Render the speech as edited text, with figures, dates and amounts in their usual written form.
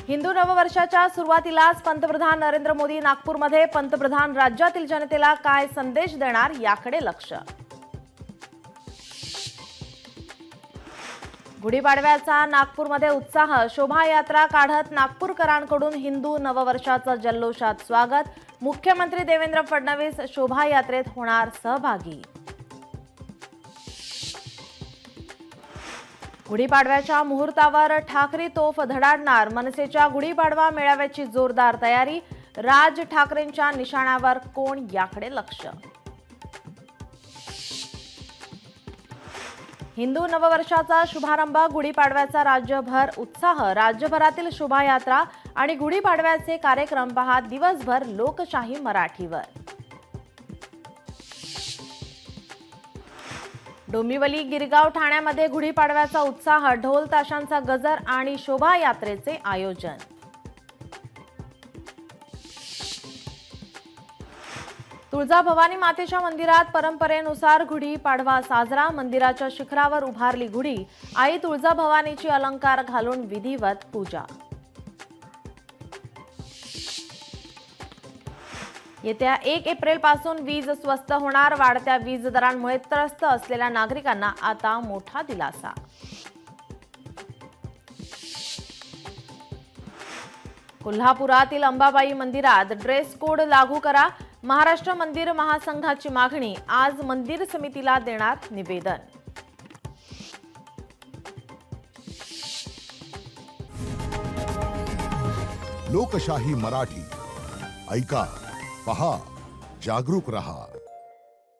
हिंदू नववर्षाच्या सुरुवातीलाच पंतप्रधान नरेंद्र मोदी नागपूरमध्ये पंतप्रधान राज्यातील जनतेला काय संदेश देणार याकडे लक्ष। गुढीपाडव्याचा नागपूरमध्ये उत्साह, शोभायात्रा काढत नागपूरकरांकडून हिंदू नववर्षाचं जल्लोषात स्वागत। मुख्यमंत्री देवेंद्र फडणवीस शोभायात्रेत होणार सहभागी। गुढीपाडव्याच्या मुहूर्तावर ठाकरे तोफ धडाडणार, मनसेच्या गुढीपाडवा मेळाव्याची जोरदार तयारी। राज ठाकरेंच्या निशाण्यावर कोण याकडे लक्ष। हिंदू नववर्षाचा शुभारंभ, गुढीपाडव्याचा राज्यभर उत्साह। राज्यभरातील शोभायात्रा आणि गुढीपाडव्याचे कार्यक्रम पहा दिवसभर लोकशाही मराठीवर। डोंबिवली, गिरगाव, ठाण्यामध्ये गुढीपाडव्याचा उत्साह, ढोल ताशांचा गजर आणि शोभायात्रेचे आयोजन। तुळजाभवानी मातेच्या मंदिरात परंपरेनुसार गुढीपाडवा साजरा। मंदिराच्या शिखरावर उभारली गुढी, आई तुळजाभवानीची अलंकार घालून विधिवत पूजा। येत्या 1 एप्रिल पासून वीज स्वस्त होणार, वाढत्या वीज दरांमुळे त्रस्त असलेल्या नागरिकांना आता मोठा दिलासा। कोल्हापुरातील अंबाबाई मंदिरात ड्रेस कोड लागू करा, महाराष्ट्र मंदिर महासंघाची मागणी। आज मंदिर समितीला देणार निवेदन। लोकशाही मराठी ऐका, पहा, जागरूक रहा।